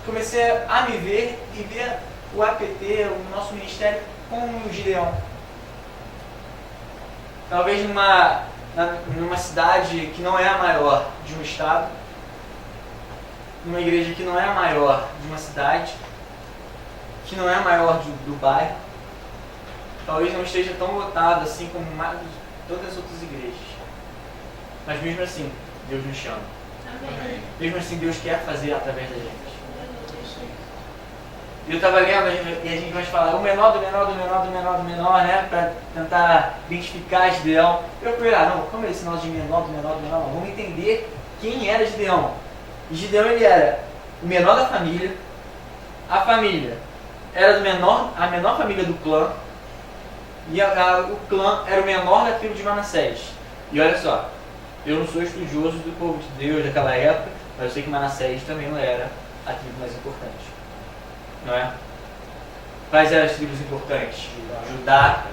comecei a me ver e ver o APT, o nosso ministério, como um Gideão. Talvez numa cidade que não é a maior de um estado, numa igreja que não é a maior de uma cidade, que não é a maior do bairro, talvez não esteja tão lotado assim como todas as outras igrejas. Mas mesmo assim, Deus nos chama. Amém. Mesmo assim, Deus quer fazer através da gente. Eu estava lendo e a gente vai falar o menor do menor do menor do menor do menor, né? Para tentar identificar Gideão. Eu falei, não, como é esse negócio de menor do menor do menor? Vamos entender quem era Gideão. E Gideão, ele era o menor da família. A família era a menor família do clã. E o clã era o menor da tribo de Manassés. E olha só, eu não sou estudioso do povo de Deus daquela época, mas eu sei que Manassés também não era a tribo mais importante. Não é? Quais eram as tribos importantes? Judá,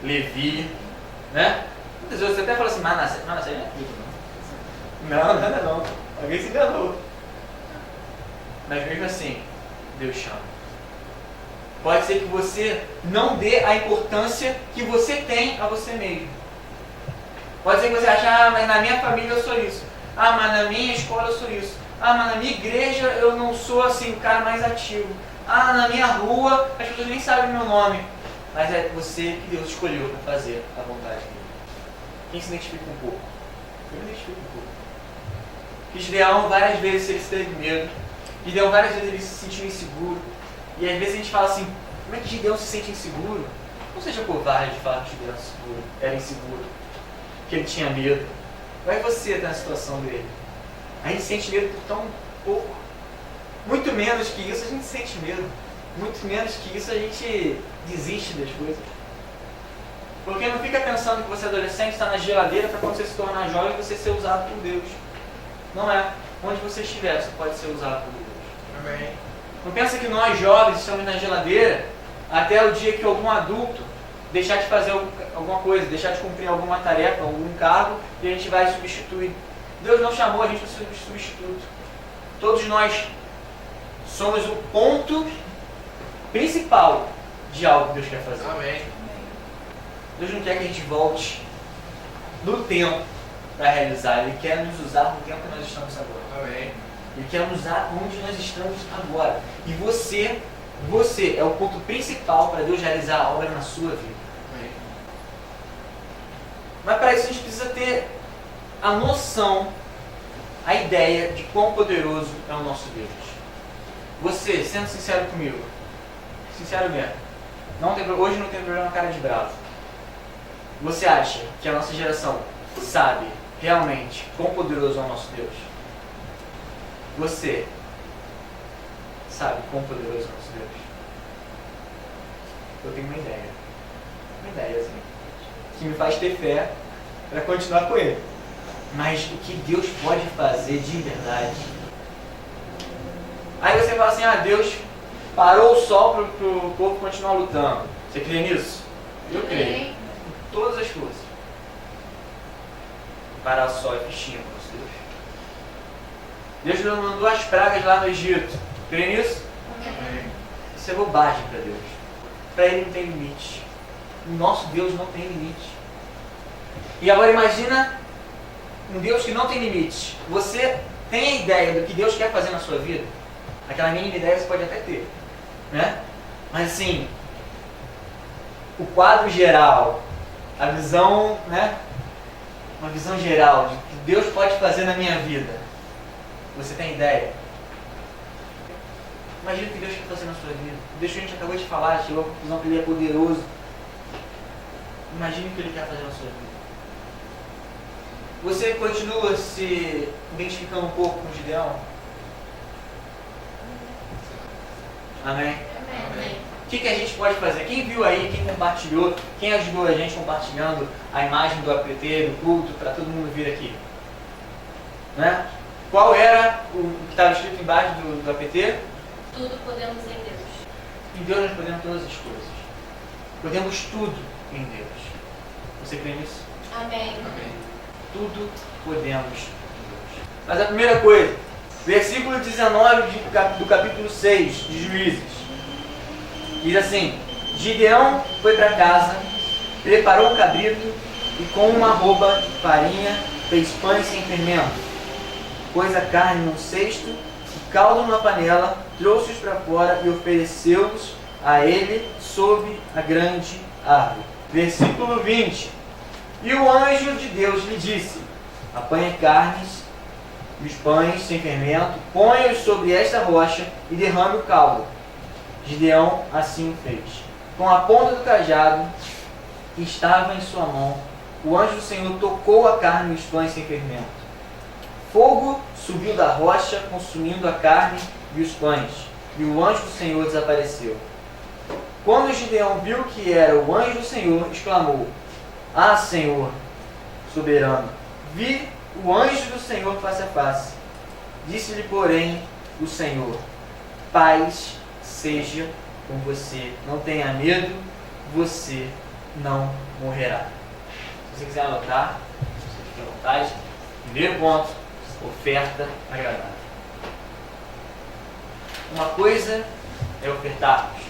Levi, né? Muitas vezes você até fala assim, Manassés não é tribo, não. Não. Alguém se enganou. Mas mesmo assim, Deus chama. Pode ser que você não dê a importância que você tem a você mesmo. Pode ser que você ache, mas na minha família eu sou isso. Mas na minha escola eu sou isso. Mas na minha igreja eu não sou assim o cara mais ativo. Na minha rua as pessoas nem sabem meu nome. Mas é você que Deus escolheu para fazer a vontade dele. Quem se identifica um pouco? Eu me identifico um pouco. Gideão, várias vezes ele teve medo. Gideão, várias vezes ele se sentiu inseguro. E às vezes a gente fala assim, como é que Gideão se sente inseguro? Não seja covarde de falar que Gideão era inseguro. Que ele tinha medo. Vai você estar na situação dele. A gente sente medo por tão pouco. Muito menos que isso a gente sente medo. Muito menos que isso a gente desiste das coisas. Porque não fica pensando que você adolescente está na geladeira para quando você se tornar jovem você ser usado por Deus. Não é. Onde você estiver, você pode ser usado por Deus. Amém. Não pensa que nós jovens estamos na geladeira até o dia que algum adulto deixar de fazer alguma coisa, deixar de cumprir alguma tarefa, algum cargo, e a gente vai substituir. Deus não chamou a gente para ser substituto. Todos nós somos o ponto principal de algo que Deus quer fazer. Amém. Deus não quer que a gente volte no tempo para realizar. Ele quer nos usar no tempo que nós estamos agora. Amém. Ele quer nos usar onde nós estamos agora. E você é o ponto principal para Deus realizar a obra na sua vida. Amém. Mas para isso a gente precisa ter a noção, a ideia de quão poderoso é o nosso Deus. Você, sendo sincero comigo, sincero mesmo, hoje não tem problema cara de bravo. Você acha que a nossa geração sabe realmente quão poderoso é o nosso Deus? Você sabe quão poderoso é o nosso Deus? Eu tenho uma ideia assim, que me faz ter fé para continuar com ele. Mas o que Deus pode fazer de verdade? Aí você fala assim, Deus parou o sol para o povo continuar lutando. Você crê nisso? Eu creio. Em todas as coisas. Parar o sol é fichinha para nosso Deus. Deus nos mandou as pragas lá no Egito. Crê nisso? Amém. Isso é bobagem para Deus. Para Ele não tem limite. O nosso Deus não tem limite. E agora imagina um Deus que não tem limite. Você tem a ideia do que Deus quer fazer na sua vida? Aquela mínima ideia você pode até ter, né? Mas assim, o quadro geral, a visão, né? Uma visão geral de que Deus pode fazer na minha vida. Você tem ideia? Imagina o que Deus quer fazer na sua vida. Deus que a gente acabou de falar, chegou à conclusão que Ele é poderoso. Imagine o que Ele quer fazer na sua vida. Você continua se identificando um pouco com Gideão? Amém? Amém. O que a gente pode fazer? Quem viu aí, quem compartilhou, quem ajudou a gente compartilhando a imagem do APT, do culto, para todo mundo vir aqui? Né? Qual era o que estava escrito embaixo do APT? Tudo podemos em Deus. Em Deus nós podemos todas as coisas. Podemos tudo em Deus. Você crê nisso? Amém. Amém. Tudo podemos em Deus. Mas a primeira coisa Versículo 19 do capítulo 6 de Juízes. Diz assim: Gideão foi para casa, preparou um cabrito e com uma arroba de farinha fez pães sem fermento. Pôs a carne num cesto, o caldo numa panela, trouxe-os para fora e ofereceu-os a ele sob a grande árvore. Versículo 20. E o anjo de Deus lhe disse: apanhe carnes e os pães sem fermento, ponha-os sobre esta rocha e derrame o caldo. Gideão assim o fez. Com a ponta do cajado que estava em sua mão, o anjo do Senhor tocou a carne e os pães sem fermento. Fogo subiu da rocha, consumindo a carne e os pães, e o anjo do Senhor desapareceu. Quando Gideão viu que era o anjo do Senhor, exclamou: Ah, Senhor soberano, vi o anjo do Senhor face a face. Disse-lhe, porém, o Senhor: paz seja com você, não tenha medo, você não morrerá. Se você quiser anotar, você fica à vontade. Primeiro ponto: oferta agradável. Uma coisa é ofertarmos,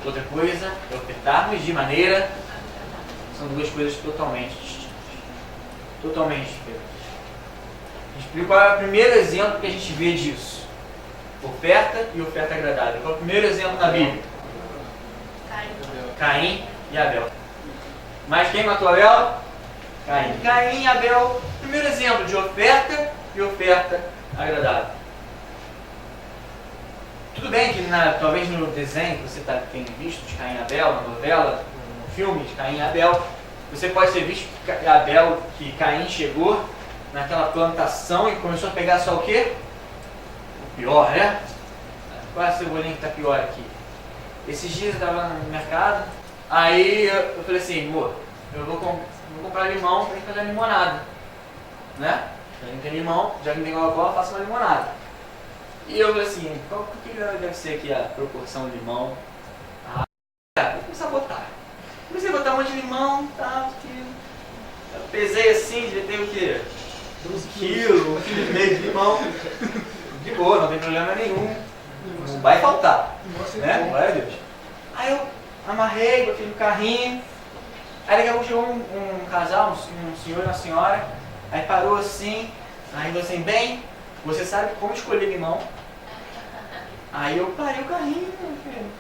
outra coisa é ofertarmos de maneira. São duas coisas totalmente distintas. Totalmente diferentes. Explico qual é o primeiro exemplo que a gente vê disso. Oferta e oferta agradável. Qual é o primeiro exemplo na Bíblia? Caim e Abel. Mas quem matou Abel? Caim. Caim e Abel. Primeiro exemplo de oferta e oferta agradável. Tudo bem que talvez no desenho que você tenha visto de Caim e Abel, na novela, no filme de Caim e Abel, você pode ter visto que Caim chegou naquela plantação e começou a pegar só o quê? O pior, né? Qual é a cebolinha que está pior aqui? Esses dias eu estava no mercado, aí eu falei assim: amor, eu vou comprar limão para fazer limonada, né? Já que não tem limão, já que não tem Coca-Cola, faço uma limonada. E eu falei assim: o que deve ser aqui a proporção de limão? Vou começar a botar. Comecei a botar um monte de limão, tá? Eu pesei assim, devia ter o quê? 12 quilos, 1,5 kg de limão. De boa, não tem problema nenhum. Não vai faltar, né? Glória a Deus. Aí eu amarrei, botei no carrinho. Aí daqui a pouco chegou um casal, um senhor e uma senhora. Aí parou assim. Aí falou assim: bem, você sabe como escolher limão? Aí eu parei o carrinho, meu filho.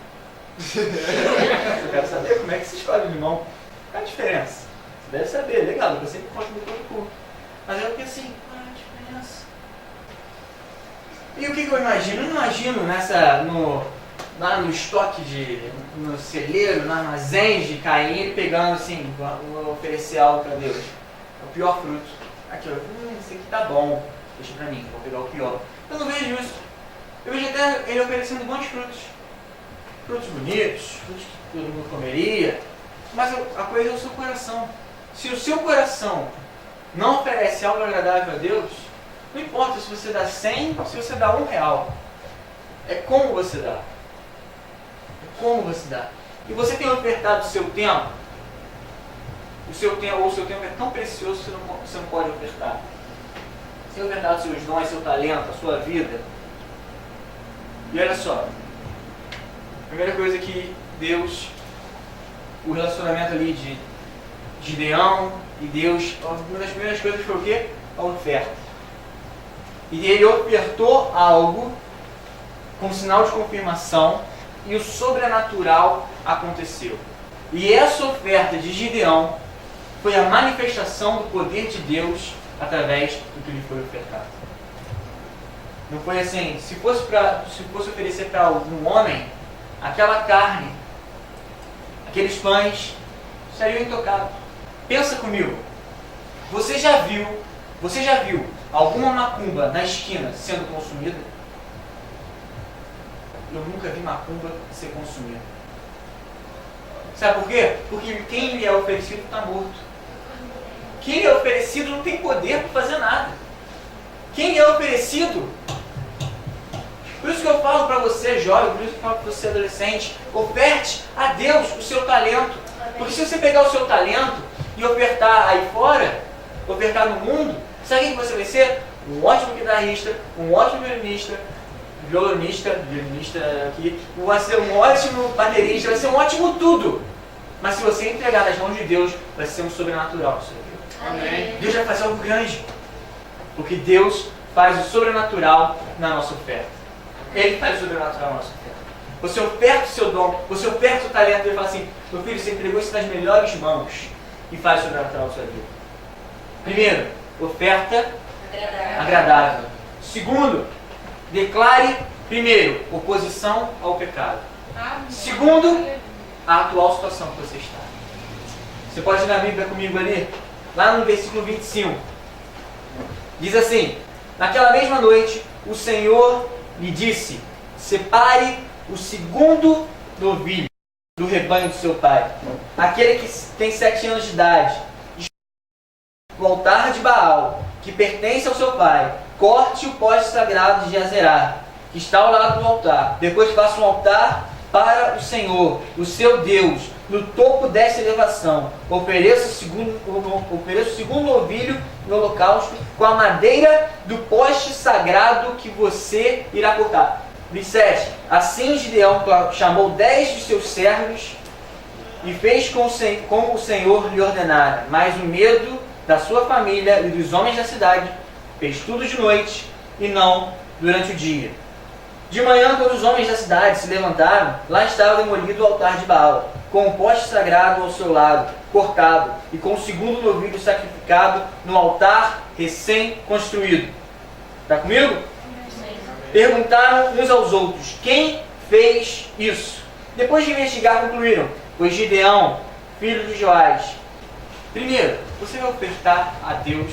Eu quero saber como é que se escolhe limão. Qual é a diferença? Você deve saber, legal, eu sempre conto muito todo curso. Mas eu fiquei assim: qual é a diferença? E o que eu imagino? Eu imagino lá no estoque, no celeiro, no armazém de Caim, ele pegando assim: vou oferecer algo para Deus. É o pior fruto. Aqui, esse aqui tá bom, deixa pra mim, vou pegar o pior. Eu não vejo isso. Eu vejo até ele oferecendo bons frutos. Frutos bonitos, frutos que todo mundo comeria. Mas a coisa é o seu coração. Se o seu coração não oferece algo agradável a Deus, não importa se você dá 100 ou se você dá R$1. É como você dá. É como você dá. E você tem ofertado o seu tempo. O seu tempo é tão precioso que você não pode ofertar. Você tem ofertado seus dons, seu talento, a sua vida. E olha só. A primeira coisa que Deus, o relacionamento ali de Gideão e Deus, uma das primeiras coisas foi o quê? A oferta. E ele ofertou algo como sinal de confirmação e o sobrenatural aconteceu. E essa oferta de Gideão foi a manifestação do poder de Deus através do que lhe foi ofertado. Não foi assim: se fosse oferecer para algum homem, aquela carne, aqueles pães estariam intocados. Pensa comigo. Você já viu alguma macumba na esquina sendo consumida? Eu nunca vi macumba ser consumida. Sabe por quê? Porque quem lhe é oferecido está morto. Quem lhe é oferecido não tem poder para fazer nada. Quem lhe é oferecido... Por isso que eu falo para você, jovem, por isso que eu falo para você, adolescente, oferte a Deus o seu talento. Porque se você pegar o seu talento e ofertar aí fora, ofertar no mundo, sabe o que você vai ser? um ótimo guitarrista, um ótimo violonista aqui, vai ser um ótimo baterista, vai ser um ótimo tudo. Mas se você entregar nas mãos de Deus, vai ser um sobrenatural na sua vida. Amém. Deus vai fazer algo grande. Porque Deus faz o sobrenatural na nossa oferta. Ele faz o sobrenatural na nossa oferta. Você oferta o seu dom, você oferta o seu talento, ele fala assim: meu filho, você entregou isso nas melhores mãos e faz o sobrenatural na sua vida. Primeiro, oferta agradável. Segundo, declare, primeiro, oposição ao pecado. Segundo, a atual situação que você está. Você pode ir na Bíblia comigo ali? Lá no versículo 25. Diz assim: naquela mesma noite, o Senhor lhe disse: separe o segundo novilho do rebanho do seu pai, aquele que tem 7 anos de idade, do altar de Baal, que pertence ao seu pai, corte o poste sagrado de Azerá, que está ao lado do altar. Depois faça um altar para o Senhor, o seu Deus, no topo desta elevação. Ofereça o segundo novilho no holocausto com a madeira do poste sagrado que você irá cortar. 27. Assim Gideão chamou 10 de seus servos e fez como o Senhor lhe ordenara, mas o medo da sua família e dos homens da cidade fez tudo de noite e não durante o dia. De manhã, quando os homens da cidade se levantaram, lá estava demolido o altar de Baal, com o poste sagrado ao seu lado, cortado, e com o segundo novilho sacrificado no altar recém-construído. Está comigo? Perguntaram uns aos outros: quem fez isso? Depois de investigar, concluíram: foi Gideão, filho de Joás. Primeiro, você vai ofertar a Deus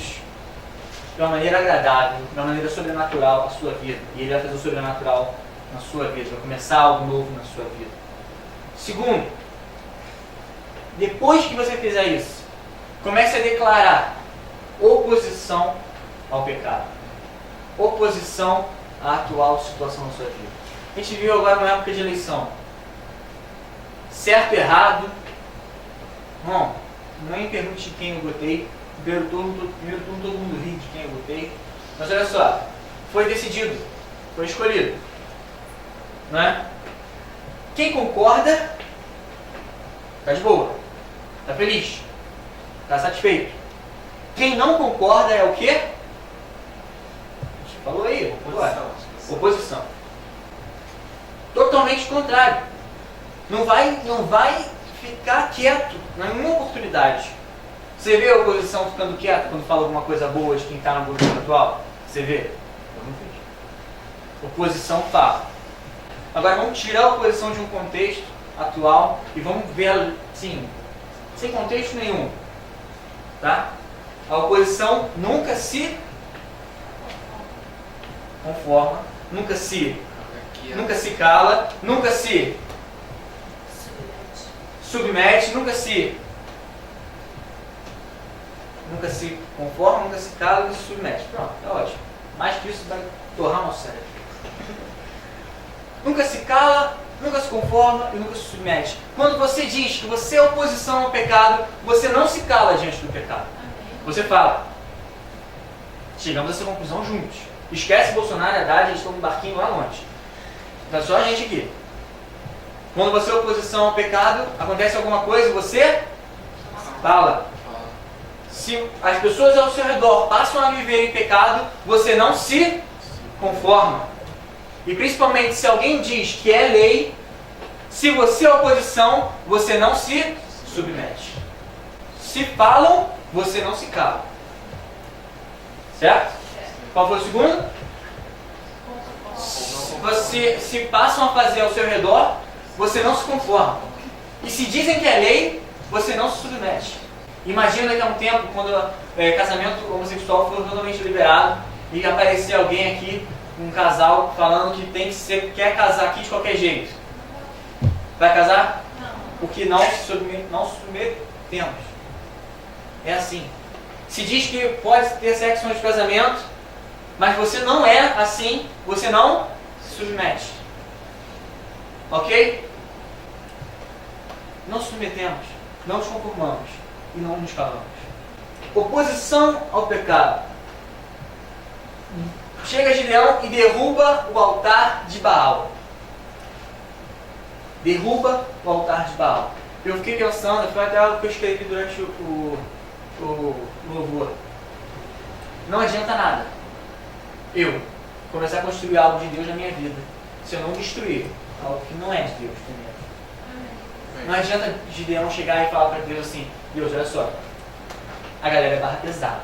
de uma maneira agradável, de uma maneira sobrenatural a sua vida. E Ele vai fazer o sobrenatural na sua vida, vai começar algo novo na sua vida. Segundo, depois que você fizer isso, comece a declarar oposição ao pecado. Oposição à atual situação na sua vida. A gente viu agora uma época de eleição. Certo, errado. Bom, não me pergunte quem eu votei. Primeiro turno todo mundo ri de quem eu votei. Mas olha só, foi decidido, foi escolhido. Não é? Quem concorda, está de boa, está feliz, está satisfeito. Quem não concorda é o quê? A gente falou aí, oposição. Totalmente contrário. Não vai ficar quieto em nenhuma oportunidade. Você vê a oposição ficando quieta quando fala alguma coisa boa de quem está no governo atual? Você vê? Eu não vejo. Oposição fala. Agora vamos tirar a oposição de um contexto atual e vamos ver, sim, sem contexto nenhum. Tá? A oposição nunca se conforma, nunca se cala, nunca se submete, nunca se conforma, nunca se cala, nunca se submete. Pronto, é ótimo. Mais que isso vai torrar nosso cérebro. Nunca se cala, nunca se conforma e nunca se submete. Quando você diz que você é oposição ao pecado, você não se cala diante do pecado. Você fala: chegamos a essa conclusão juntos. Esquece Bolsonaro e Haddad, eles estão no barquinho lá longe. Está só a gente aqui. Quando você é oposição ao pecado, acontece alguma coisa, você fala. Se as pessoas ao seu redor passam a viver em pecado, você não se conforma. E principalmente se alguém diz que é lei, se você é oposição, você não se submete. Se falam, você não se cala. Certo? Qual foi o segundo? Se passam a fazer ao seu redor, você não se conforma. E se dizem que é lei, você não se submete. Imagina daqui a um tempo, quando casamento homossexual for totalmente liberado e aparecer alguém aqui, um casal, falando que quer casar aqui de qualquer jeito. Vai casar? Não. Porque não submetemos. É assim. Se diz que pode ter sexo antes do casamento, mas você não é assim, você não se submete. Ok? Não submetemos, não nos conformamos e não nos calamos. Oposição ao pecado. Chega Gideão e derruba o altar de Baal. Derruba o altar de Baal. Eu fiquei pensando, foi até algo que eu escrevi durante o louvor. Não adianta nada eu começar a construir algo de Deus na minha vida se eu não destruir algo que não é de Deus primeiro. Não adianta Gideão chegar e falar para Deus assim: Deus, olha só, a galera é barra pesada.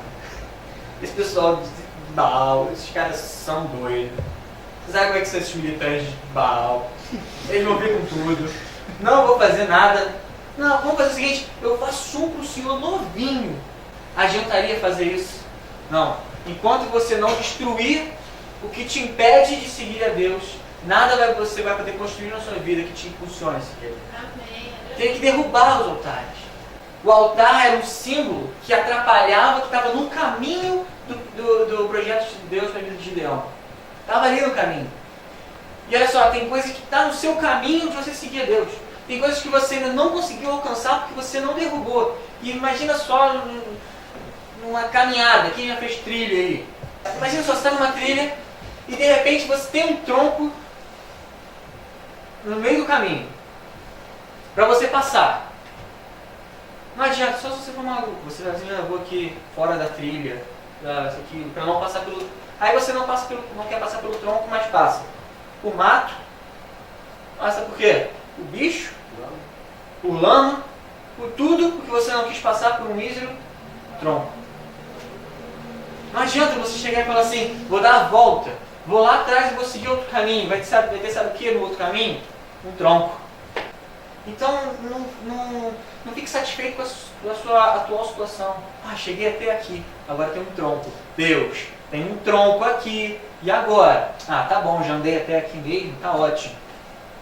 Esse pessoal de Baal, esses caras são doidos. Você sabe como é que são esses militantes de Baal? Eles vão vir com tudo. Não vou fazer nada. Não, vamos fazer o seguinte: eu faço um para o Senhor novinho. Adiantaria fazer isso? Não. Enquanto você não destruir o que te impede de seguir a Deus, nada você vai poder construir na sua vida que te impulsione a seguir. Amém. Tem que derrubar os altares. O altar era um símbolo que atrapalhava, que estava no caminho do projeto de Deus para a vida de Gideão. Estava ali no caminho. E olha só, tem coisa que está no seu caminho de você seguir a Deus. Tem coisas que você ainda não conseguiu alcançar porque você não derrubou. E imagina só numa caminhada, quem já fez trilha aí. Imagina só, você está numa trilha e de repente você tem um tronco no meio do caminho para você passar. Não adianta, só se você for maluco. Você vai dizer: eu vou aqui fora da trilha, isso aqui, para não passar pelo... Aí você não quer passar pelo tronco, mas passa. O mato, passa por quê? O bicho, o lama, por tudo, porque você não quis passar por um mísero tronco. Não adianta você chegar e falar assim: vou dar a volta, vou lá atrás e vou seguir outro caminho. Vai ter sabe o que no outro caminho? Um tronco. Então não fique satisfeito com a sua atual situação. Ah, cheguei até aqui, agora tem um tronco. Deus, tem um tronco aqui, e agora? Ah, tá bom, já andei até aqui mesmo, tá ótimo.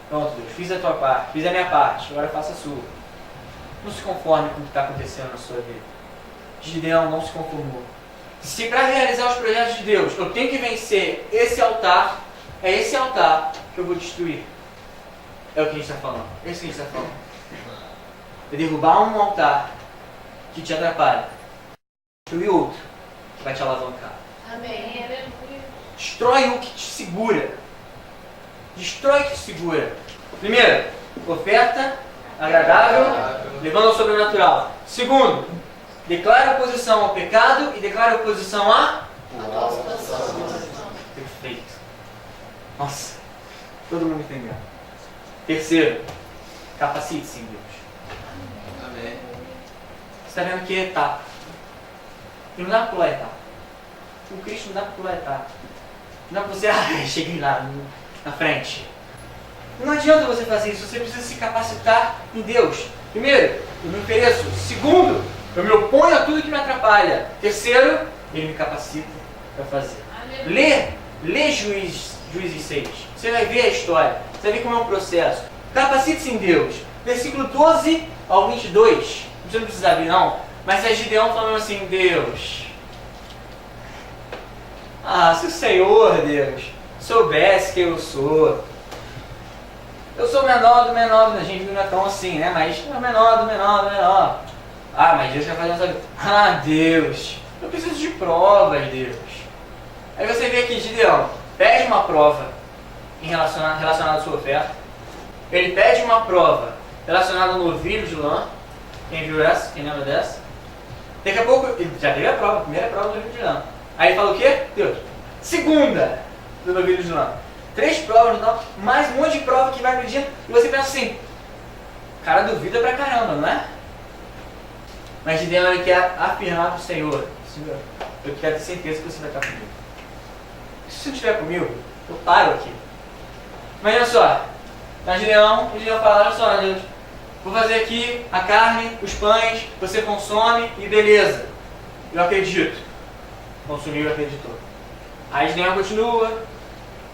Pronto, Deus, fiz a tua parte, fiz a minha parte, agora faça a sua. Não se conforme com o que está acontecendo na sua vida. Gideão não se conformou. Se para realizar os projetos de Deus eu tenho que vencer esse altar, é esse altar que eu vou destruir. É o que a gente está falando. É isso que a gente está falando. É derrubar um altar que te atrapalha. Destruir outro que vai te alavancar. Amém. Destrói o que te segura. Destrói o que te segura. Primeiro, oferta agradável, levando ao sobrenatural. Segundo, declara oposição ao pecado e declara oposição à... Perfeito. Nossa, todo mundo entendeu. Terceiro, capacite-se em Deus. Amém. Você está vendo que é etapa. E não dá para pular etapa. O Cristo não dá para pular etapa. Não dá para você, cheguei lá na frente. Não adianta você fazer isso, você precisa se capacitar em Deus. Primeiro, eu me ofereço. Segundo, eu me oponho a tudo que me atrapalha. Terceiro, Ele me capacita para fazer. Lê Juízes 6. Você vai ver a história. Você vai ver como é um processo. Capacite-se em Deus. Versículo 12 ao 22. Você não precisa abrir não. Mas é Gideão falando assim: Deus, se o Senhor, Deus, soubesse quem eu sou o menor do menor. A gente não é tão assim, né? Mas é o menor do menor do menor. Mas Deus vai fazer essa... Deus, eu preciso de provas, Deus. Aí você vê aqui, Gideão pede uma prova relacionada à sua oferta. Ele pede uma prova relacionada ao novilho de lã. Quem viu essa? Quem lembra dessa? Daqui a pouco, ele já teve a prova, a primeira prova do novilho de lã. Aí ele fala o quê? Deus, segunda do novilho de lã. 3 provas no total, mais um monte de prova que vai pedindo. E você pensa assim: cara, duvida pra caramba, não é? Mas Gideão, ele quer afirmar para o Senhor: Senhor, eu quero ter certeza que você vai estar comigo. Se você não estiver comigo, eu paro aqui. Mas olha só, Gideão fala: olha só, Deus, vou fazer aqui a carne, os pães, você consome e beleza. Eu acredito. Consumiu e acreditou. Aí Gideão continua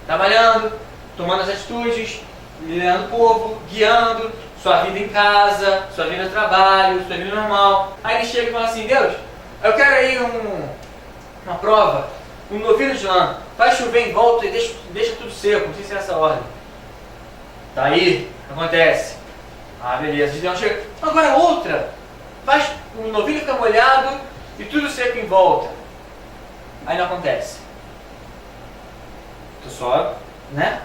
trabalhando, tomando as atitudes, liderando o povo, guiando sua vida em casa, sua vida no trabalho, sua vida normal. Aí ele chega e fala assim: Deus, eu quero aí uma prova, um novilho de lã, faz chover em volta e deixa tudo seco, não sei se é essa ordem. Daí, acontece. Beleza, Gideão chega, agora outra, faz o novilho ficar molhado e tudo seco em volta. Aí não acontece. Tô só, né?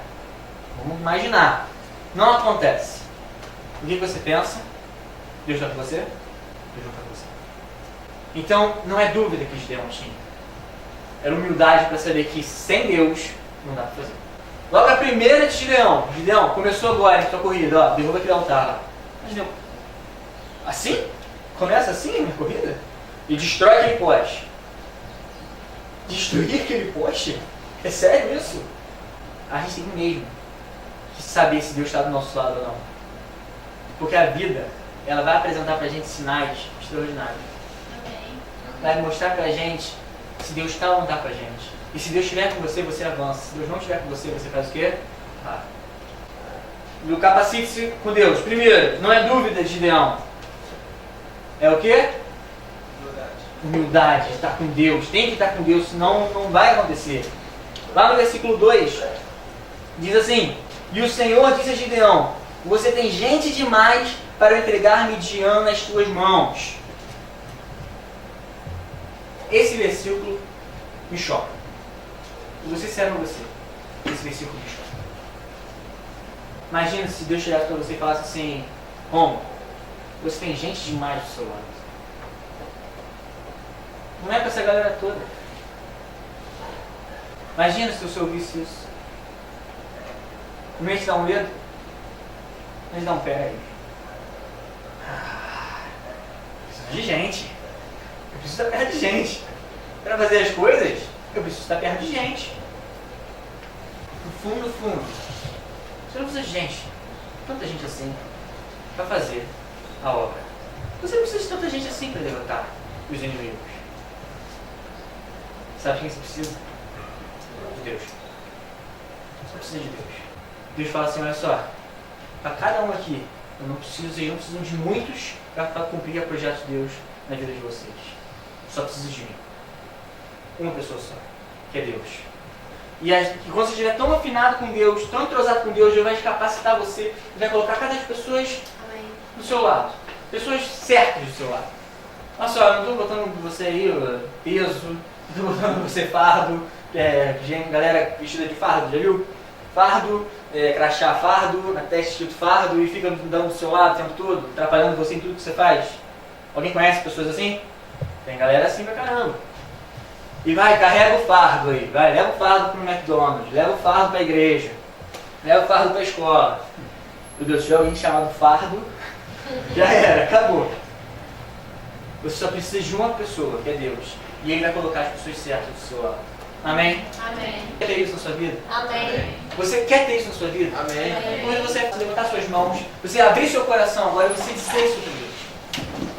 Vamos imaginar. Não acontece. O que você pensa? Deus está com você? Deus não está com você. Então, não é dúvida que Gideão tinha. Era humildade para saber que sem Deus não dá para fazer. Logo a primeira de Gideão. Gideão, começou agora a sua corrida. Ó, derruba aquele altar lá. Mas Gideão, assim? Começa assim a minha corrida? E destrói aquele poste. Destruir aquele poste? É sério isso? A gente tem mesmo que saber se Deus está do nosso lado ou não. Porque a vida, ela vai apresentar pra gente sinais extraordinários. Amém. Vai mostrar pra gente se Deus está ou não está com a gente. E se Deus estiver com você, você avança. Se Deus não estiver com você, você faz o quê? Para. E o capacite-se com Deus. Primeiro, não é dúvida de Gideão. É o quê? Humildade, estar com Deus. Tem que estar com Deus, senão não vai acontecer. Lá no versículo 2, diz assim: E o Senhor disse a Gideão: Você tem gente demais para eu entregar Midian nas tuas mãos. Esse versículo me choca. Eu vou ser sincero com você. Esse versículo me choca. Imagina se Deus chegasse para você e falasse assim: Como? Você tem gente demais do seu lado. Não é para essa galera toda. Imagina se você ouvisse isso. Não ia te dar um medo? Não ia te dar um pé aí. Preciso de gente. Eu preciso estar perto de gente. Para fazer as coisas, eu preciso estar perto de gente. No fundo, você não precisa de gente. Tanta gente assim para fazer a obra. Você não precisa de tanta gente assim para derrotar os inimigos. Sabe quem você precisa? De Deus. Você precisa de Deus. Deus fala assim: olha só, para cada um aqui, vocês não precisam de muitos para cumprir o projeto de Deus na vida de vocês. Só precisa de mim. Uma pessoa só, que é Deus. E quando você estiver tão afinado com Deus, tão entrosado com Deus, Deus vai capacitar você e vai colocar cada vez pessoas do seu lado. Pessoas certas do seu lado. Olha só, eu não estou botando você aí peso, estou botando você fardo, galera vestida de fardo, já viu? Fardo, crachá fardo, na testa escrito fardo e fica dando do seu lado o tempo todo, atrapalhando você em tudo que você faz. Alguém conhece pessoas assim? Tem galera assim pra caramba. E vai, carrega o fardo aí, vai, leva o fardo pro McDonald's, leva o fardo pra igreja, leva o fardo pra escola. Meu Deus, se tiver alguém chamado fardo, já era, acabou. Você só precisa de uma pessoa, que é Deus. E Ele vai colocar as pessoas certas do seu lado. Amém? Amém. Quer ter isso na sua vida? Amém. Você quer ter isso na sua vida? Amém. Quando você levantar suas mãos, você abrir seu coração agora e você dizer isso para